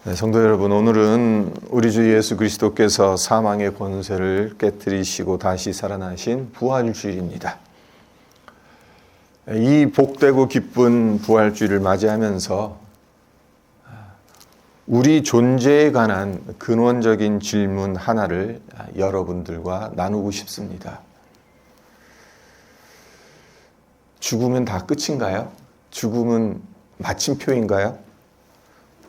네, 성도 여러분, 오늘은 우리 주 예수 그리스도께서 사망의 권세를 깨뜨리시고 다시 살아나신 부활주일입니다. 이 복되고 기쁜 부활주일을 맞이하면서 우리 존재에 관한 근원적인 질문 하나를 여러분들과 나누고 싶습니다. 죽으면 다 끝인가요? 죽음은 마침표인가요?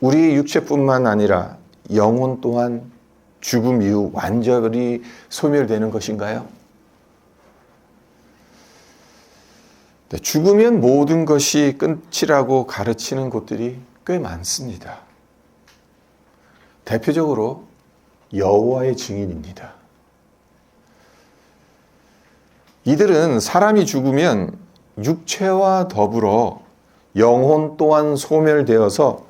우리의 육체뿐만 아니라 영혼 또한 죽음 이후 완전히 소멸되는 것인가요? 네, 죽으면 모든 것이 끝이라고 가르치는 곳들이 꽤 많습니다. 대표적으로 여호와의 증인입니다. 이들은 사람이 죽으면 육체와 더불어 영혼 또한 소멸되어서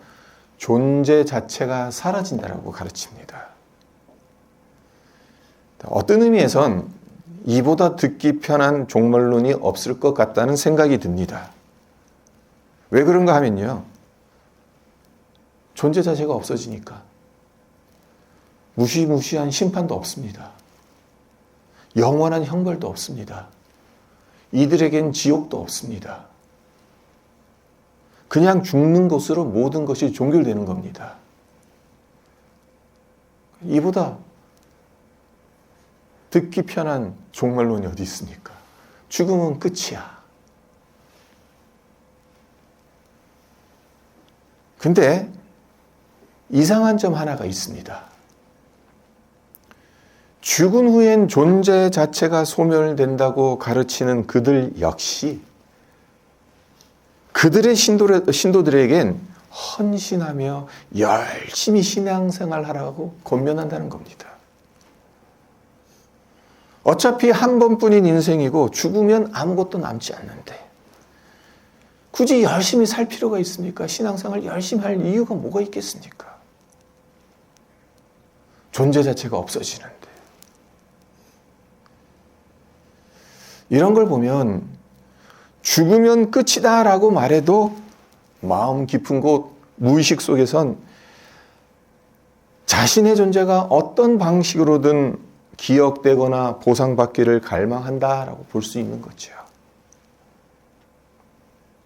존재 자체가 사라진다라고 가르칩니다. 어떤 의미에선 이보다 듣기 편한 종말론이 없을 것 같다는 생각이 듭니다. 왜 그런가 하면요, 존재 자체가 없어지니까 무시무시한 심판도 없습니다. 영원한 형벌도 없습니다. 이들에겐 지옥도 없습니다. 그냥 죽는 것으로 모든 것이 종결되는 겁니다. 이보다 듣기 편한 종말론이 어디 있습니까? 죽음은 끝이야. 근데 이상한 점 하나가 있습니다. 죽은 후엔 존재 자체가 소멸된다고 가르치는 그들 역시 그들의 신도들에겐 헌신하며 열심히 신앙생활하라고 권면한다는 겁니다. 어차피 한 번뿐인 인생이고 죽으면 아무것도 남지 않는데 굳이 열심히 살 필요가 있습니까? 신앙생활 열심히 할 이유가 뭐가 있겠습니까? 존재 자체가 없어지는데. 이런 걸 보면 죽으면 끝이다 라고 말해도 마음 깊은 곳 무의식 속에선 자신의 존재가 어떤 방식으로든 기억되거나 보상받기를 갈망한다라고 볼 수 있는 거죠.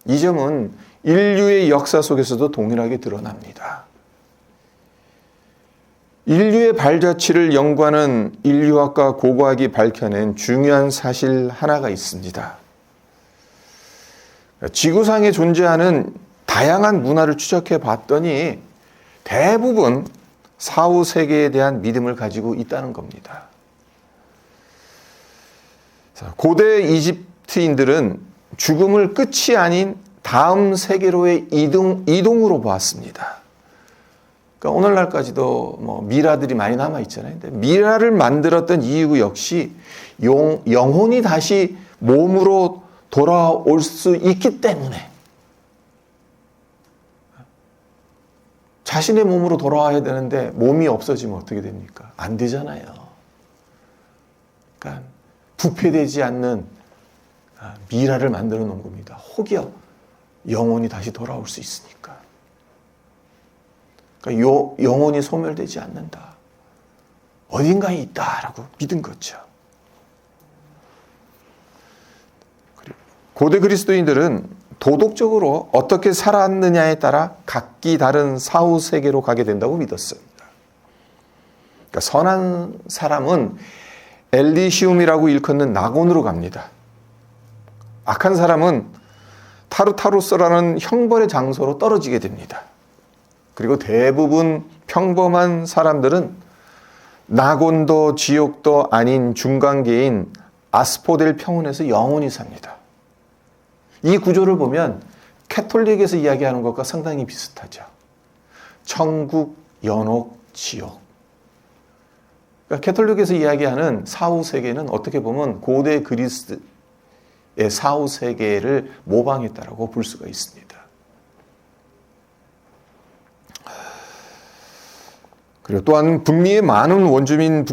이 점은 인류의 역사 속에서도 동일하게 드러납니다. 인류의 발자취를 연구하는 인류학과 고고학이 밝혀낸 중요한 사실 하나가 있습니다. 지구상에 존재하는 다양한 문화를 추적해 봤더니 대부분 사후 세계에 대한 믿음을 가지고 있다는 겁니다. 고대 이집트인들은 죽음을 끝이 아닌 다음 세계로의 이동으로 보았습니다. 그러니까 오늘날까지도 미라들이 많이 남아 있잖아요. 근데 미라를 만들었던 이유 역시 영혼이 다시 몸으로 돌아올 수 있기 때문에 자신의 몸으로 돌아와야 되는데 몸이 없어지면 어떻게 됩니까? 안 되잖아요. 그러니까 부패되지 않는 미라를 만들어 놓은 겁니다. 혹여 영혼이 다시 돌아올 수 있으니까. 그러니까 영혼이 소멸되지 않는다. 어딘가에 있다라고 믿은 거죠. 고대 그리스도인들은 도덕적으로 어떻게 살았느냐에 따라 각기 다른 사후 세계로 가게 된다고 믿었습니다. 그러니까 선한 사람은 엘리시움이라고 일컫는 낙원으로 갑니다. 악한 사람은 타르타루스라는 형벌의 장소로 떨어지게 됩니다. 그리고 대부분 평범한 사람들은 낙원도 지옥도 아닌 중간계인 아스포델 평원에서 영원히 삽니다. 이 구조를 보면 캐톨릭에서 이야기하는 것과 상당히 비슷하죠. 천국, 연옥, 지옥. 그러니까 캐톨릭에서 이야기하는 사후 세계는 어떻게 보면 고대 그리스의 사후 세계를 모방했다라고 볼 수가 있습니다. 그리고 또한 북미의 많은 원주민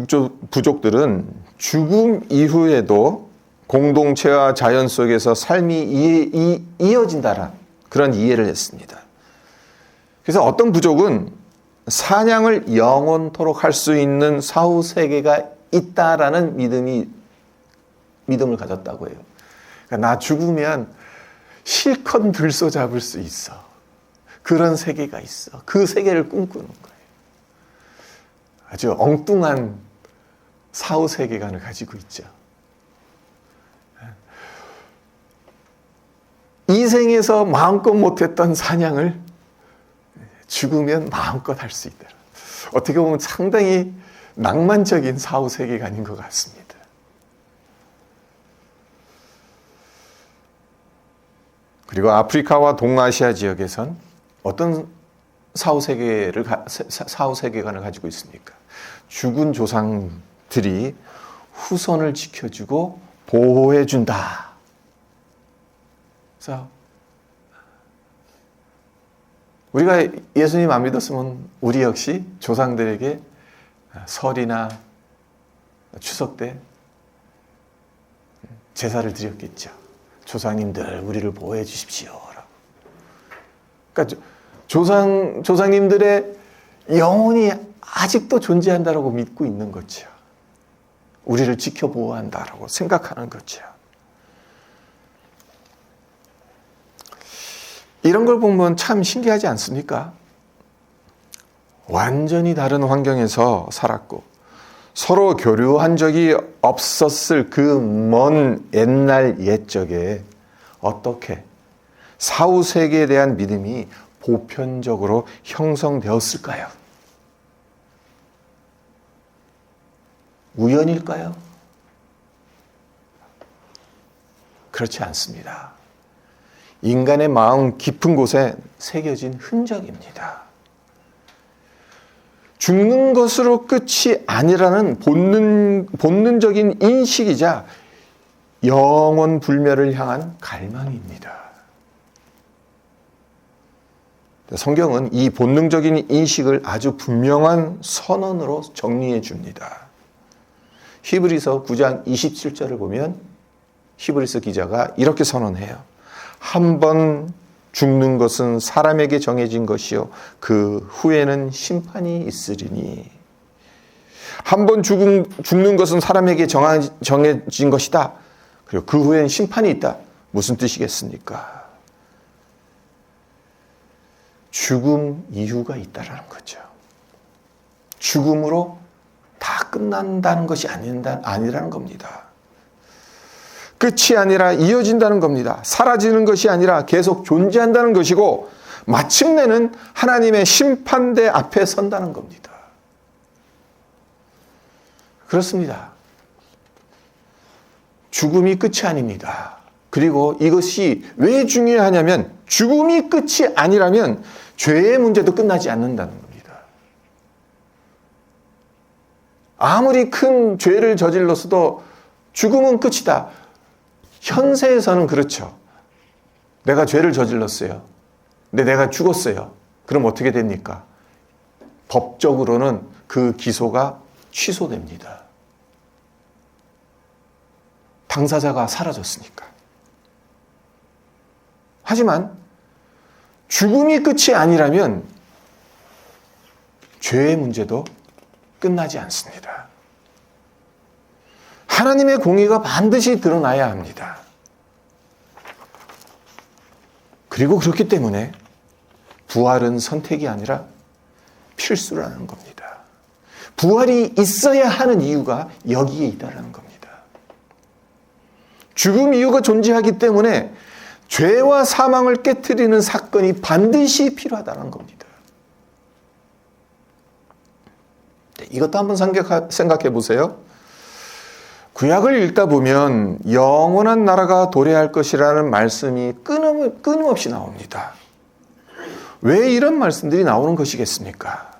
부족들은 죽음 이후에도 공동체와 자연 속에서 삶이 이어진다는 그런 이해를 했습니다. 그래서 어떤 부족은 사냥을 영원토록 할 수 있는 사후 세계가 있다라는 믿음을 가졌다고 해요. 그러니까 나 죽으면 실컷 들소 잡을 수 있어. 그런 세계가 있어. 그 세계를 꿈꾸는 거예요. 아주 엉뚱한 사후 세계관을 가지고 있죠. 이 생에서 마음껏 못했던 사냥을 죽으면 마음껏 할 수 있다. 어떻게 보면 상당히 낭만적인 사후 세계관인 것 같습니다. 그리고 아프리카와 동아시아 지역에선 어떤 사후 세계관을 가지고 있습니까? 죽은 조상들이 후손을 지켜주고 보호해준다. 그래서 우리가 예수님 안 믿었으면 우리 역시 조상들에게 설이나 추석 때 제사를 드렸겠죠. 조상님들 우리를 보호해 주십시오. 그러니까 조상님들의 영혼이 아직도 존재한다라고 믿고 있는 거죠. 우리를 지켜 보호한다라고 생각하는 거죠. 이런 걸 보면 참 신기하지 않습니까? 완전히 다른 환경에서 살았고 서로 교류한 적이 없었을 그 먼 옛날 옛적에 어떻게 사후 세계에 대한 믿음이 보편적으로 형성되었을까요? 우연일까요? 그렇지 않습니다. 인간의 마음 깊은 곳에 새겨진 흔적입니다. 죽는 것으로 끝이 아니라는 본능적인 인식이자 영원 불멸을 향한 갈망입니다. 성경은 이 본능적인 인식을 아주 분명한 선언으로 정리해 줍니다. 히브리서 9장 27절을 보면 히브리서 기자가 이렇게 선언해요. 한 번 죽는 것은 사람에게 정해진 것이요 그 후에는 심판이 있으리니. 한 번 죽는 것은 사람에게 정해진 것이다. 그리고 그 후에는 심판이 있다. 무슨 뜻이겠습니까? 죽음 이유가 있다라는 거죠. 죽음으로 다 끝난다는 것이 아니라는 겁니다. 끝이 아니라 이어진다는 겁니다. 사라지는 것이 아니라 계속 존재한다는 것이고 마침내는 하나님의 심판대 앞에 선다는 겁니다. 그렇습니다. 죽음이 끝이 아닙니다. 그리고 이것이 왜 중요하냐면 죽음이 끝이 아니라면 죄의 문제도 끝나지 않는다는 겁니다. 아무리 큰 죄를 저질렀어도 죽음은 끝이다. 현세에서는 그렇죠. 내가 죄를 저질렀어요. 근데 내가 죽었어요. 그럼 어떻게 됩니까? 법적으로는 그 기소가 취소됩니다. 당사자가 사라졌으니까. 하지만 죽음이 끝이 아니라면 죄의 문제도 끝나지 않습니다. 하나님의 공의가 반드시 드러나야 합니다. 그리고 그렇기 때문에 부활은 선택이 아니라 필수라는 겁니다. 부활이 있어야 하는 이유가 여기에 있다는 겁니다. 죽음 이유가 존재하기 때문에 죄와 사망을 깨트리는 사건이 반드시 필요하다는 겁니다. 이것도 한번 생각해 보세요. 구약을 읽다 보면 영원한 나라가 도래할 것이라는 말씀이 끊임없이 나옵니다. 왜 이런 말씀들이 나오는 것이겠습니까?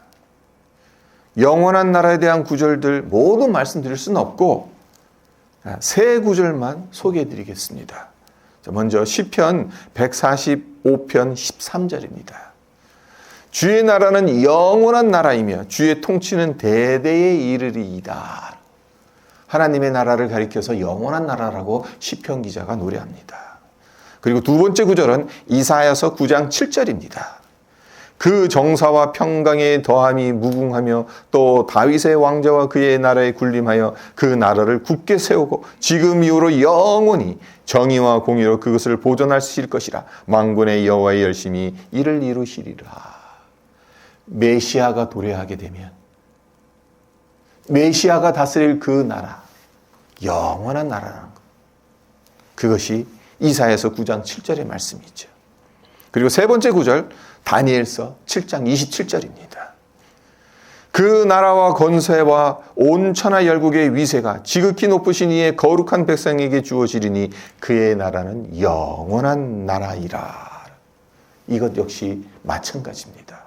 영원한 나라에 대한 구절들 모두 말씀드릴 수는 없고 세 구절만 소개해 드리겠습니다. 먼저 시편 145편 13절입니다. 주의 나라는 영원한 나라이며 주의 통치는 대대에 이르리이다. 하나님의 나라를 가리켜서 영원한 나라라고 시편 기자가 노래합니다. 그리고 두 번째 구절은 이사야서 9장 7절입니다. 그 정사와 평강의 더함이 무궁하며 또 다윗의 왕자와 그의 나라에 군림하여 그 나라를 굳게 세우고 지금 이후로 영원히 정의와 공의로 그것을 보존하실 것이라. 만군의 여호와의 열심히 이를 이루시리라. 메시아가 도래하게 되면 메시아가 다스릴 그 나라, 영원한 나라라는 것. 그것이 이사야서 9장 7절의 말씀이죠. 그리고 세 번째 구절, 다니엘서 7장 27절입니다. 그 나라와 권세와 온 천하 열국의 위세가 지극히 높으신 이의 거룩한 백성에게 주어지리니 그의 나라는 영원한 나라이라. 이것 역시 마찬가지입니다.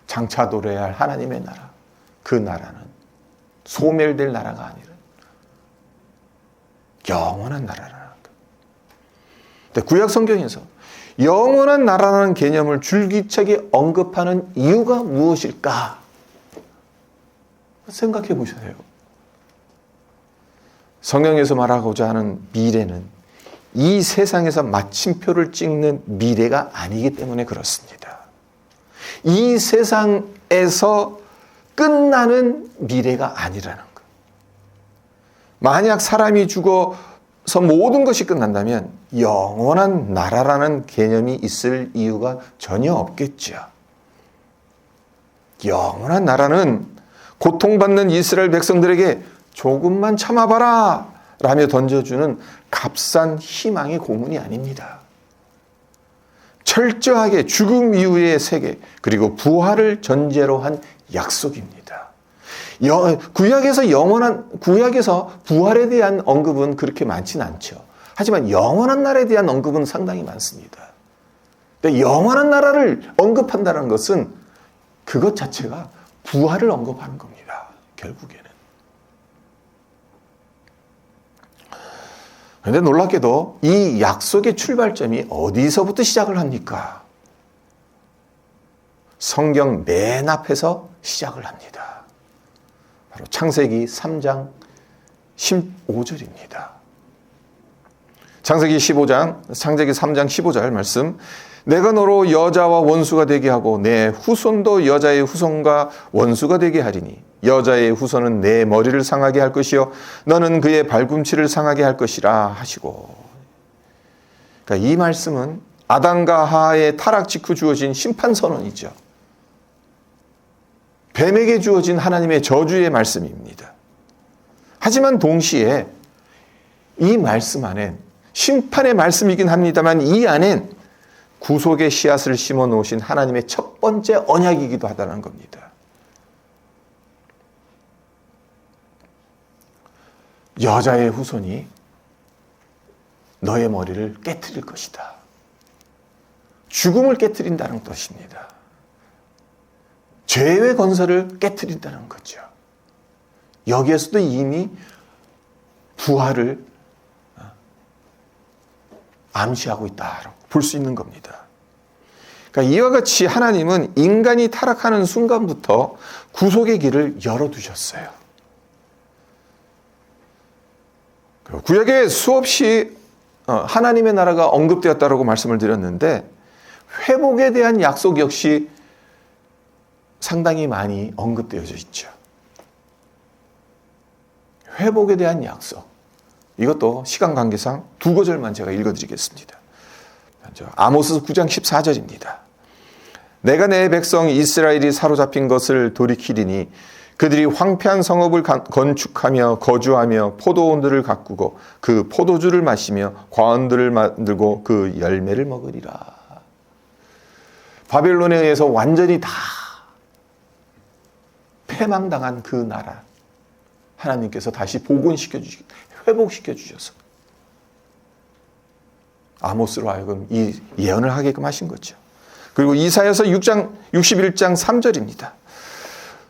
장차 도래할 하나님의 나라, 그 나라는 소멸될 나라가 아니라 영원한 나라라는 것. 근데 구약 성경에서 영원한 나라라는 개념을 줄기차게 언급하는 이유가 무엇일까? 생각해 보세요. 성경에서 말하고자 하는 미래는 이 세상에서 마침표를 찍는 미래가 아니기 때문에 그렇습니다. 이 세상에서 끝나는 미래가 아니라는 것. 만약 사람이 죽어서 모든 것이 끝난다면 영원한 나라라는 개념이 있을 이유가 전혀 없겠죠. 영원한 나라는 고통받는 이스라엘 백성들에게 조금만 참아봐라 라며 던져주는 값싼 희망의 고문이 아닙니다. 철저하게 죽음 이후의 세계 그리고 부활을 전제로 한 약속입니다. 구약에서 부활에 대한 언급은 그렇게 많지는 않죠. 하지만 영원한 나라에 대한 언급은 상당히 많습니다. 근데 영원한 나라를 언급한다는 것은 그것 자체가 부활을 언급하는 겁니다. 결국에는. 그런데 놀랍게도 이 약속의 출발점이 어디서부터 시작을 합니까? 성경 맨 앞에서 시작을 합니다. 바로 창세기 3장 15절입니다. 창세기 3장 15절 말씀. 내가 너로 여자와 원수가 되게 하고 내 후손도 여자의 후손과 원수가 되게 하리니 여자의 후손은 내 머리를 상하게 할 것이요 너는 그의 발꿈치를 상하게 할 것이라 하시고. 그러니까 이 말씀은 아담과 하와의 타락 직후 주어진 심판 선언이죠. 뱀에게 주어진 하나님의 저주의 말씀입니다. 하지만 동시에 이 말씀 안엔 심판의 말씀이긴 합니다만 이 안엔 구속의 씨앗을 심어 놓으신 하나님의 첫 번째 언약이기도 하다는 겁니다. 여자의 후손이 너의 머리를 깨트릴 것이다. 죽음을 깨트린다는 뜻입니다. 죄의 건설을 깨트린다는 거죠. 여기에서도 이미 부활을 암시하고 있다고 볼 수 있는 겁니다. 그러니까 이와 같이 하나님은 인간이 타락하는 순간부터 구속의 길을 열어두셨어요. 구약에 수없이 하나님의 나라가 언급되었다고 말씀을 드렸는데 회복에 대한 약속 역시 상당히 많이 언급되어져 있죠. 회복에 대한 약속. 이것도 시간 관계상 두 구절만 제가 읽어드리겠습니다. 아모스 9장 14절입니다. 내가 내 백성 이스라엘이 사로잡힌 것을 돌이키리니 그들이 황폐한 성읍을 건축하며 거주하며 포도원들을 가꾸고 그 포도주를 마시며 과원들을 만들고 그 열매를 먹으리라. 바벨론에 의해서 완전히 다 패망당한 그 나라 하나님께서 다시 복원시켜 주시고 회복시켜 주셔서 아모스로 하여금 이 예언을 하게끔 하신 거죠. 그리고 이사야서 61장 3절입니다.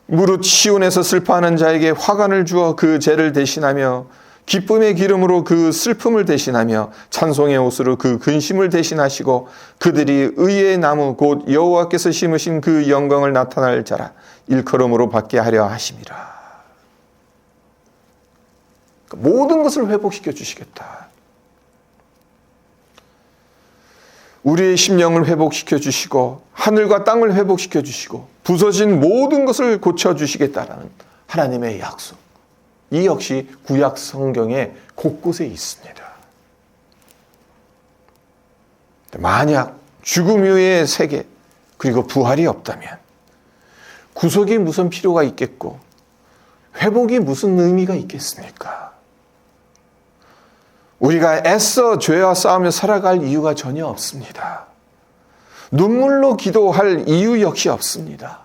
무릇 시온에서 슬퍼하는 자에게 화관을 주어 그 죄를 대신하며 기쁨의 기름으로 그 슬픔을 대신하며 찬송의 옷으로 그 근심을 대신하시고 그들이 의의 나무 곧 여호와께서 심으신 그 영광을 나타낼 자라 일컬음으로 받게 하려 하심이라. 모든 것을 회복시켜 주시겠다. 우리의 심령을 회복시켜 주시고 하늘과 땅을 회복시켜 주시고 부서진 모든 것을 고쳐 주시겠다라는 하나님의 약속. 이 역시 구약 성경의 곳곳에 있습니다. 만약 죽음 이후의 세계 그리고 부활이 없다면 구속이 무슨 필요가 있겠고 회복이 무슨 의미가 있겠습니까? 우리가 애써 죄와 싸우며 살아갈 이유가 전혀 없습니다. 눈물로 기도할 이유 역시 없습니다.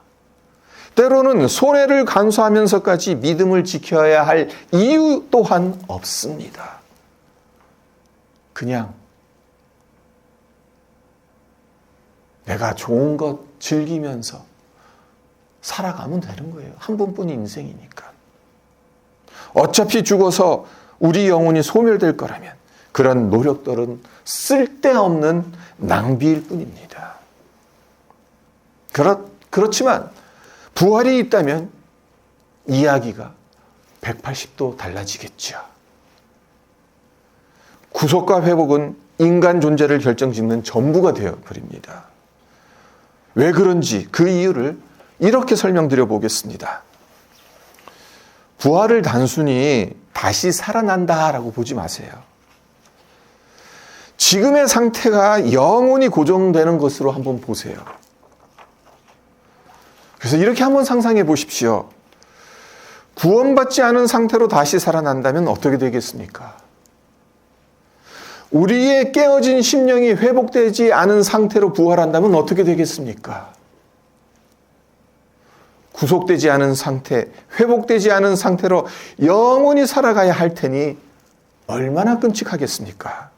때로는 손해를 간수하면서까지 믿음을 지켜야 할 이유 또한 없습니다. 그냥 내가 좋은 것 즐기면서 살아가면 되는 거예요. 한 번뿐인 인생이니까. 어차피 죽어서 우리 영혼이 소멸될 거라면 그런 노력들은 쓸데없는 낭비일 뿐입니다. 그렇지만 부활이 있다면 이야기가 180도 달라지겠죠. 구속과 회복은 인간 존재를 결정짓는 전부가 되어버립니다. 왜 그런지 그 이유를 이렇게 설명드려 보겠습니다. 부활을 단순히 다시 살아난다라고 보지 마세요. 지금의 상태가 영원히 고정되는 것으로 한번 보세요. 그래서 이렇게 한번 상상해 보십시오. 구원받지 않은 상태로 다시 살아난다면 어떻게 되겠습니까? 우리의 깨어진 심령이 회복되지 않은 상태로 부활한다면 어떻게 되겠습니까? 구속되지 않은 상태, 회복되지 않은 상태로 영원히 살아가야 할 테니 얼마나 끔찍하겠습니까?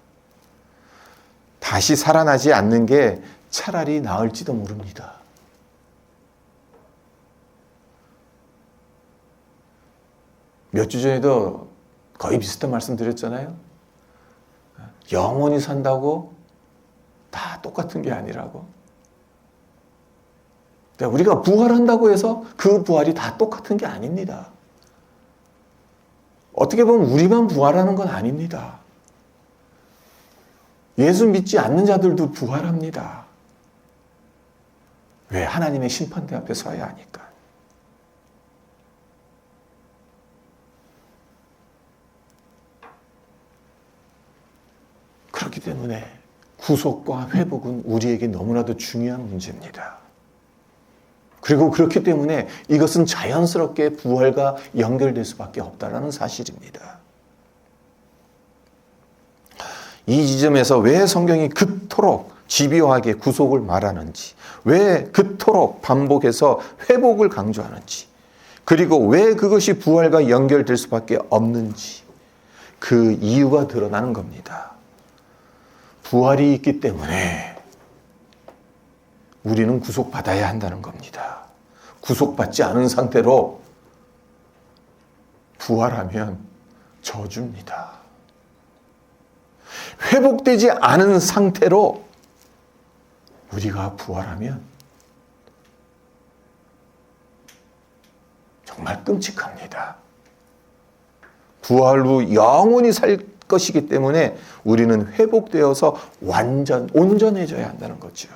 다시 살아나지 않는 게 차라리 나을지도 모릅니다. 몇 주 전에도 거의 비슷한 말씀 드렸잖아요. 영원히 산다고 다 똑같은 게 아니라고. 우리가 부활한다고 해서 그 부활이 다 똑같은 게 아닙니다. 어떻게 보면 우리만 부활하는 건 아닙니다. 예수 믿지 않는 자들도 부활합니다. 왜? 하나님의 심판대 앞에 서야 하니까. 그렇기 때문에 구속과 회복은 우리에게 너무나도 중요한 문제입니다. 그리고 그렇기 때문에 이것은 자연스럽게 부활과 연결될 수밖에 없다는 사실입니다. 이 지점에서 왜 성경이 그토록 집요하게 구속을 말하는지, 왜 그토록 반복해서 회복을 강조하는지, 그리고 왜 그것이 부활과 연결될 수밖에 없는지 그 이유가 드러나는 겁니다. 부활이 있기 때문에 우리는 구속받아야 한다는 겁니다. 구속받지 않은 상태로 부활하면 저주입니다. 회복되지 않은 상태로 우리가 부활하면 정말 끔찍합니다. 부활 후 영원히 살 것이기 때문에 우리는 회복되어서 온전해져야 한다는 거죠.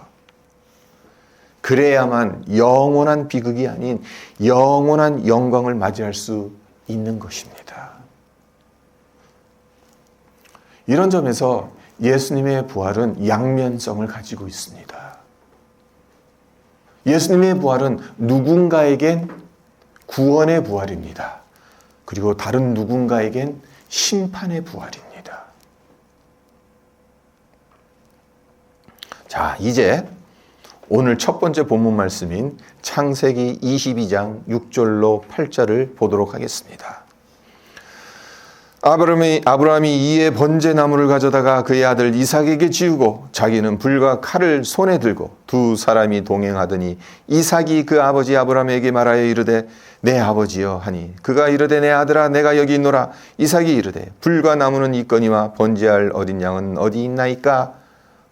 그래야만 영원한 비극이 아닌 영원한 영광을 맞이할 수 있는 것입니다. 이런 점에서 예수님의 부활은 양면성을 가지고 있습니다. 예수님의 부활은 누군가에겐 구원의 부활입니다. 그리고 다른 누군가에겐 심판의 부활입니다. 자, 이제 오늘 첫 번째 본문 말씀인 창세기 22장 6절로 8절을 보도록 하겠습니다. 아브라함이 이에 번제나무를 가져다가 그의 아들 이삭에게 지우고 자기는 불과 칼을 손에 들고 두 사람이 동행하더니 이삭이 그 아버지 아브라함에게 말하여 이르되 내 아버지여 하니 그가 이르되 내 아들아 내가 여기 있노라. 이삭이 이르되 불과 나무는 있거니와 번제할 어린 양은 어디 있나이까?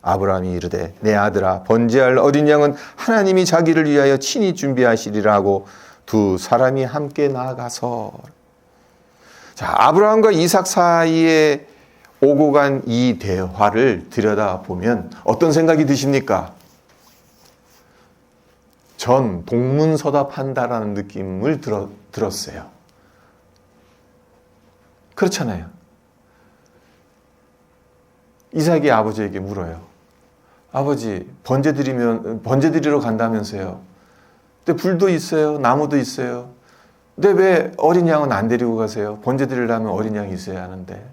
아브라함이 이르되 내 아들아 번제할 어린 양은 하나님이 자기를 위하여 친히 준비하시리라 하고 두 사람이 함께 나아가서. 자, 아브라함과 이삭 사이에 오고 간 이 대화를 들여다보면 어떤 생각이 드십니까? 전 동문서답한다라는 느낌을 들었어요. 그렇잖아요. 이삭이 아버지에게 물어요. 아버지, 번제 드리러 간다면서요. 근데 불도 있어요. 나무도 있어요. 근데 왜 어린 양은 안 데리고 가세요? 번제 드리려면 어린 양이 있어야 하는데.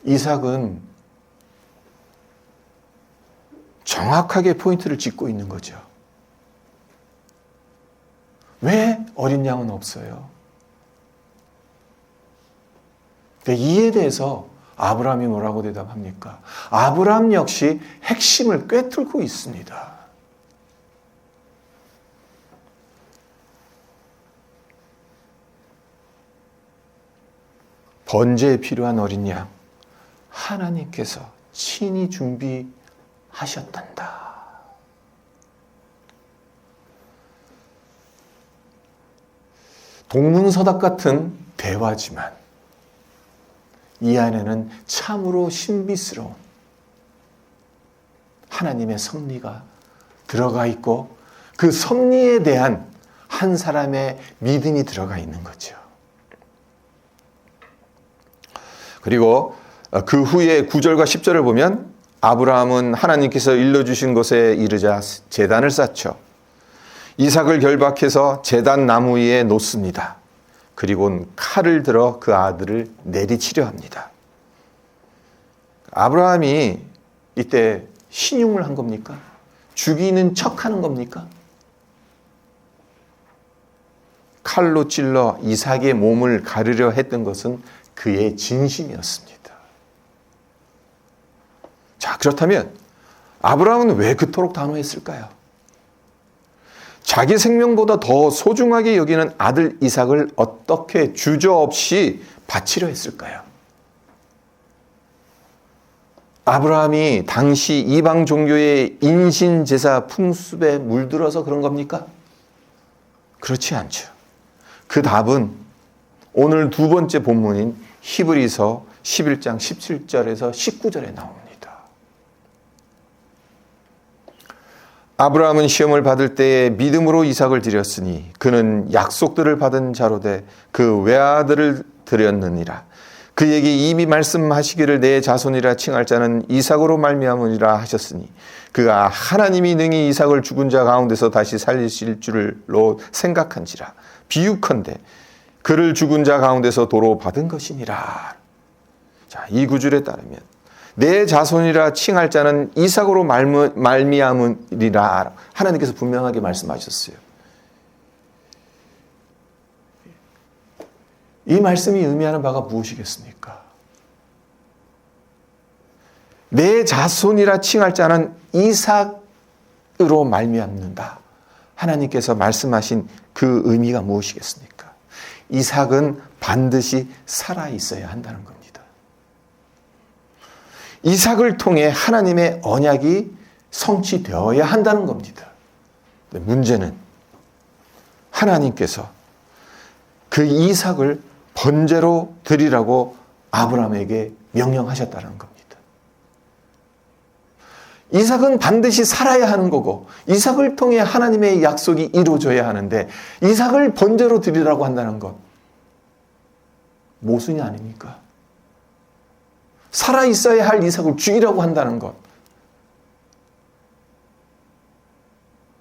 이삭은 정확하게 포인트를 짚고 있는 거죠. 왜 어린 양은 없어요? 이에 대해서 아브라함이 뭐라고 대답합니까? 아브라함 역시 핵심을 꿰뚫고 있습니다. 번제에 필요한 어린 양, 하나님께서 친히 준비하셨단다. 동문서답 같은 대화지만 이 안에는 참으로 신비스러운 하나님의 섭리가 들어가 있고 그 섭리에 대한 한 사람의 믿음이 들어가 있는 거죠. 그리고 그 후에 9절과 10절을 보면 아브라함은 하나님께서 일러주신 곳에 이르자 제단을 쌓죠. 이삭을 결박해서 제단 나무 위에 놓습니다. 그리고는 칼을 들어 그 아들을 내리치려 합니다. 아브라함이 이때 신용을 한 겁니까? 죽이는 척하는 겁니까? 칼로 찔러 이삭의 몸을 가르려 했던 것은 그의 진심이었습니다. 자, 그렇다면 아브라함은 왜 그토록 단호했을까요? 자기 생명보다 더 소중하게 여기는 아들 이삭을 어떻게 주저없이 바치려 했을까요? 아브라함이 당시 이방 종교의 인신제사 풍습에 물들어서 그런 겁니까? 그렇지 않죠. 그 답은 오늘 두 번째 본문인 히브리서 11장 17절에서 19절에 나옵니다. 아브라함은 시험을 받을 때에 믿음으로 이삭을 드렸으니 그는 약속들을 받은 자로 돼 그 외아들을 드렸느니라. 그에게 이미 말씀하시기를 내 자손이라 칭할 자는 이삭으로 말미암으리라 하셨으니 그가 하나님이 능히 이삭을 죽은 자 가운데서 다시 살리실 줄로 생각한지라. 비유컨대 그를 죽은 자 가운데서 도로 받은 것이니라. 자, 이 구절에 따르면 내 자손이라 칭할 자는 이삭으로 말미암으리라. 하나님께서 분명하게 말씀하셨어요. 이 말씀이 의미하는 바가 무엇이겠습니까? 내 자손이라 칭할 자는 이삭으로 말미암는다. 하나님께서 말씀하신 그 의미가 무엇이겠습니까? 이삭은 반드시 살아 있어야 한다는 겁니다. 이삭을 통해 하나님의 언약이 성취되어야 한다는 겁니다. 문제는 하나님께서 그 이삭을 번제로 드리라고 아브라함에게 명령하셨다는 겁니다. 이삭은 반드시 살아야 하는 거고 이삭을 통해 하나님의 약속이 이루어져야 하는데 이삭을 번제로 드리라고 한다는 것 모순이 아닙니까? 살아있어야 할 이삭을 죽이라고 한다는 것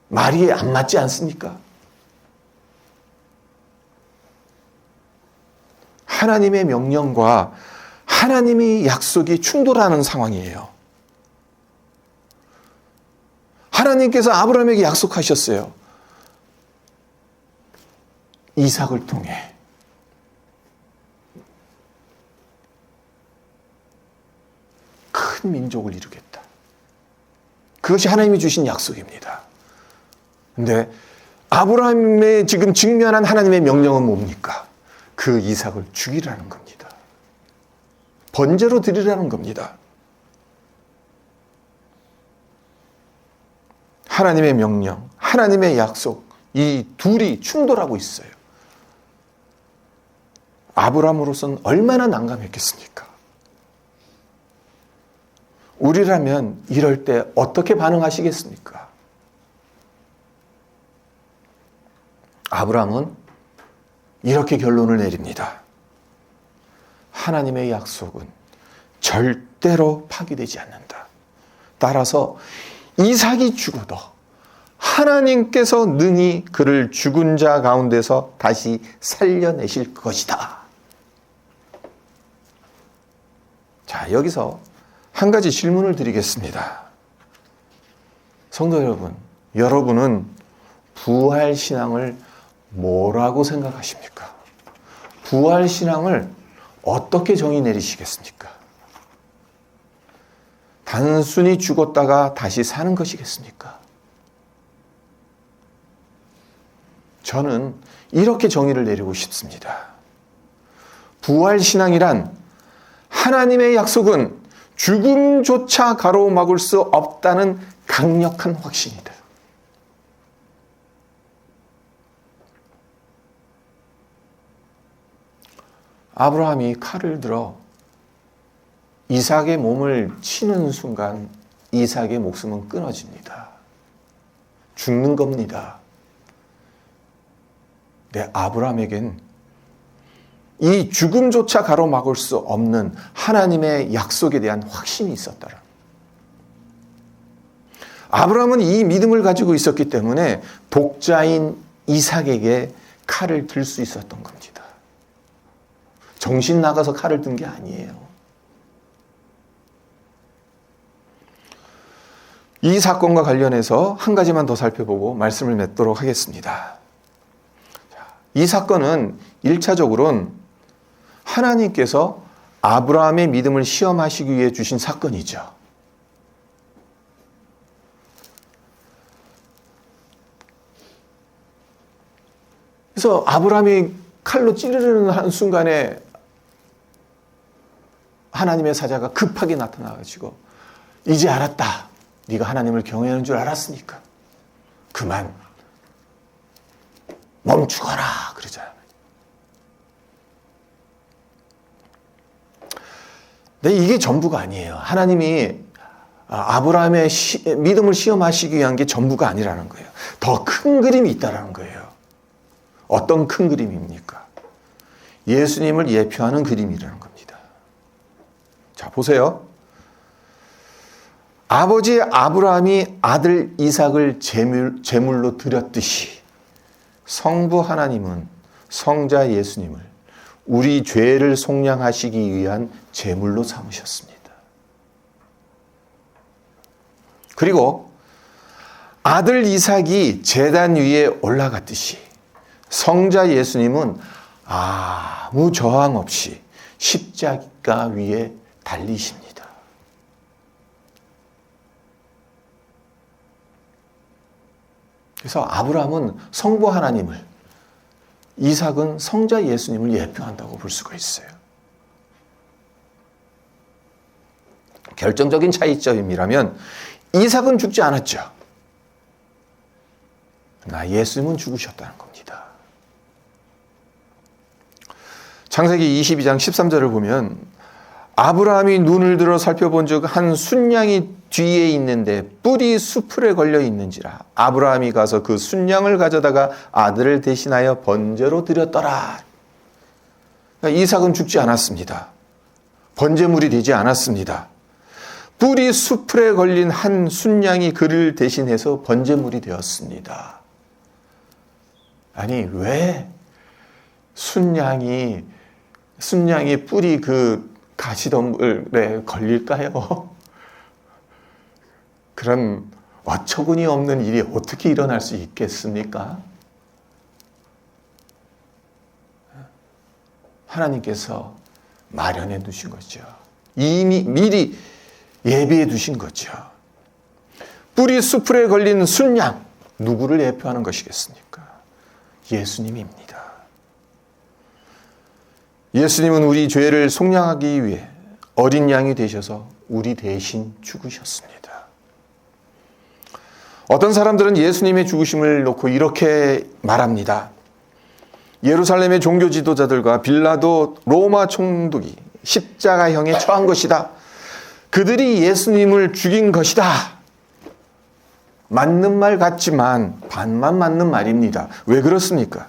말이 안 맞지 않습니까? 하나님의 명령과 하나님의 약속이 충돌하는 상황이에요. 하나님께서 아브라함에게 약속하셨어요. 이삭을 통해 큰 민족을 이루겠다. 그것이 하나님이 주신 약속입니다. 근데 아브라함의 지금 직면한 하나님의 명령은 뭡니까? 그 이삭을 죽이라는 겁니다. 번제로 드리라는 겁니다. 하나님의 명령, 하나님의 약속, 이 둘이 충돌하고 있어요. 아브라함으로서는 얼마나 난감했겠습니까? 우리라면 이럴 때 어떻게 반응하시겠습니까? 아브라함은 이렇게 결론을 내립니다. 하나님의 약속은 절대로 파기되지 않는다. 따라서 이삭이 죽어도 하나님께서 능히 그를 죽은 자 가운데서 다시 살려내실 것이다. 자, 여기서 한 가지 질문을 드리겠습니다. 성도 여러분, 여러분은 부활신앙을 뭐라고 생각하십니까? 부활신앙을 어떻게 정의 내리시겠습니까? 단순히 죽었다가 다시 사는 것이겠습니까? 저는 이렇게 정의를 내리고 싶습니다. 부활신앙이란 하나님의 약속은 죽음조차 가로막을 수 없다는 강력한 확신이다. 아브라함이 칼을 들어 이삭의 몸을 치는 순간 이삭의 목숨은 끊어집니다. 죽는 겁니다. 네, 아브라함에겐 이 죽음조차 가로막을 수 없는 하나님의 약속에 대한 확신이 있었더라. 아브라함은 이 믿음을 가지고 있었기 때문에 독자인 이삭에게 칼을 들 수 있었던 겁니다. 정신 나가서 칼을 든 게 아니에요. 이 사건과 관련해서 한 가지만 더 살펴보고 말씀을 맺도록 하겠습니다. 이 사건은 1차적으로는 하나님께서 아브라함의 믿음을 시험하시기 위해 주신 사건이죠. 그래서 아브라함이 칼로 찌르는 한순간에 하나님의 사자가 급하게 나타나가지고 이제 알았다. 네가 하나님을 경외하는 줄 알았으니까 그만 멈추거라 그러잖아요. 근데 이게 전부가 아니에요. 하나님이 아브라함의 믿음을 시험하시기 위한 게 전부가 아니라는 거예요. 더 큰 그림이 있다는 거예요. 어떤 큰 그림입니까? 예수님을 예표하는 그림이라는 겁니다. 자, 보세요. 아버지 아브라함이 아들 이삭을 제물로 드렸듯이 성부 하나님은 성자 예수님을 우리 죄를 속량하시기 위한 제물로 삼으셨습니다. 그리고 아들 이삭이 제단 위에 올라갔듯이 성자 예수님은 아무 저항 없이 십자가 위에 달리십니다. 그래서 아브라함은 성부 하나님을, 이삭은 성자 예수님을 예표한다고 볼 수가 있어요. 결정적인 차이점이라면 이삭은 죽지 않았죠. 그러나 예수님은 죽으셨다는 겁니다. 창세기 22장 13절을 보면 아브라함이 눈을 들어 살펴본 즉 한 순양이 뒤에 있는데 뿔이 수풀에 걸려 있는지라 아브라함이 가서 그 순양을 가져다가 아들을 대신하여 번제로 드렸더라. 그러니까 이삭은 죽지 않았습니다. 번제물이 되지 않았습니다. 뿔이 수풀에 걸린 한 순양이 그를 대신해서 번제물이 되었습니다. 아니 왜 순양이 뿔이 그 가시덤불에 걸릴까요? 그런 어처구니 없는 일이 어떻게 일어날 수 있겠습니까? 하나님께서 마련해 두신 거죠. 이미 미리 예비해 두신 거죠. 뿔이 수풀에 걸린 순양, 누구를 예표하는 것이겠습니까? 예수님입니다. 예수님은 우리 죄를 속량하기 위해 어린 양이 되셔서 우리 대신 죽으셨습니다. 어떤 사람들은 예수님의 죽으심을 놓고 이렇게 말합니다. 예루살렘의 종교 지도자들과 빌라도 로마 총독이 십자가형에 처한 것이다. 그들이 예수님을 죽인 것이다. 맞는 말 같지만 반만 맞는 말입니다. 왜 그렇습니까?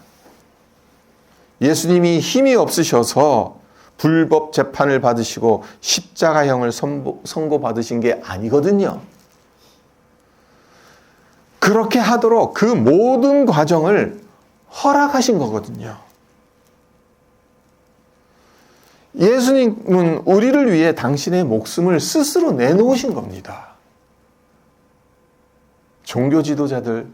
예수님이 힘이 없으셔서 불법 재판을 받으시고 십자가형을 선고받으신 게 아니거든요. 그렇게 하도록 그 모든 과정을 허락하신 거거든요. 예수님은 우리를 위해 당신의 목숨을 스스로 내놓으신 겁니다. 종교 지도자들,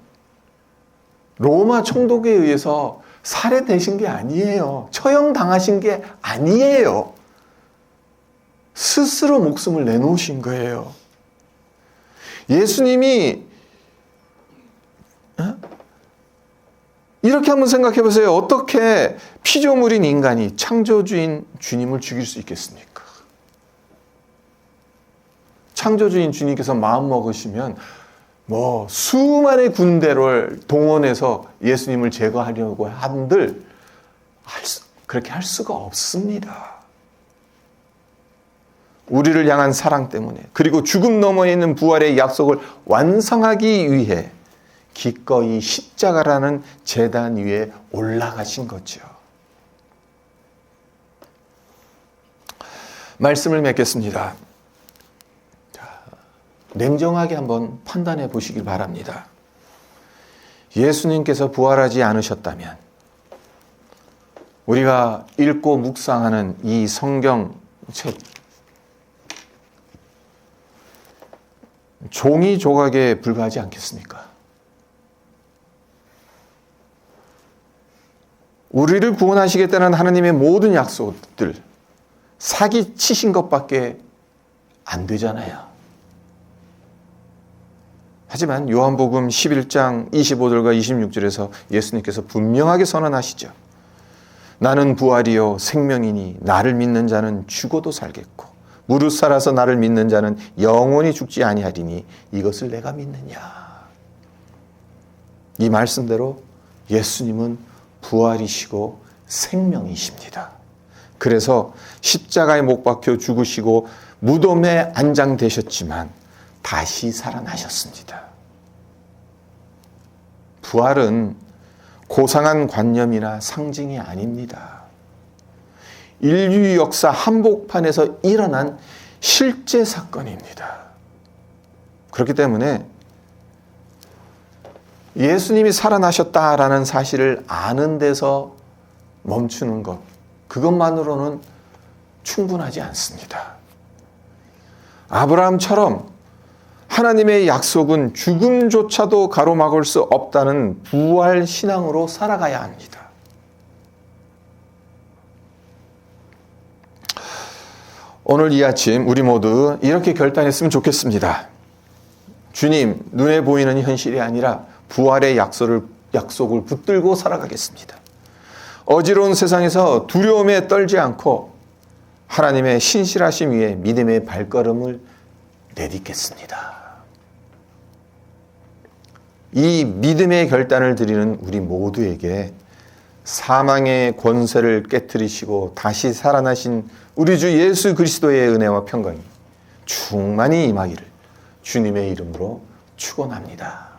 로마 총독에 의해서 살해되신 게 아니에요. 처형당하신 게 아니에요. 스스로 목숨을 내놓으신 거예요. 예수님이 이렇게 한번 생각해 보세요. 어떻게 피조물인 인간이 창조주인 주님을 죽일 수 있겠습니까? 창조주인 주님께서 마음 먹으시면 수많은 군대를 동원해서 예수님을 제거하려고 한들 그렇게 할 수가 없습니다. 우리를 향한 사랑 때문에, 그리고 죽음 너머에 있는 부활의 약속을 완성하기 위해 기꺼이 십자가라는 제단 위에 올라가신 거죠. 말씀을 맺겠습니다. 냉정하게 한번 판단해 보시길 바랍니다. 예수님께서 부활하지 않으셨다면 우리가 읽고 묵상하는 이 성경책 종이 조각에 불과하지 않겠습니까? 우리를 구원하시겠다는 하나님의 모든 약속들 사기치신 것밖에 안 되잖아요. 하지만 요한복음 11장 25절과 26절에서 예수님께서 분명하게 선언하시죠. 나는 부활이요 생명이니 나를 믿는 자는 죽어도 살겠고 무릇 살아서 나를 믿는 자는 영원히 죽지 아니하리니 이것을 내가 믿느냐. 이 말씀대로 예수님은 부활이시고 생명이십니다. 그래서 십자가에 못 박혀 죽으시고 무덤에 안장되셨지만 다시 살아나셨습니다. 부활은 고상한 관념이나 상징이 아닙니다. 인류 역사 한복판에서 일어난 실제 사건입니다. 그렇기 때문에 예수님이 살아나셨다라는 사실을 아는 데서 멈추는 것, 그것만으로는 충분하지 않습니다. 아브라함처럼 하나님의 약속은 죽음조차도 가로막을 수 없다는 부활 신앙으로 살아가야 합니다. 오늘 이 아침 우리 모두 이렇게 결단했으면 좋겠습니다. 주님, 눈에 보이는 현실이 아니라 부활의 약속을 붙들고 살아가겠습니다. 어지러운 세상에서 두려움에 떨지 않고 하나님의 신실하심 위에 믿음의 발걸음을 내딛겠습니다. 이 믿음의 결단을 드리는 우리 모두에게 사망의 권세를 깨트리시고 다시 살아나신 우리 주 예수 그리스도의 은혜와 평강이 충만히 임하기를 주님의 이름으로 축원합니다.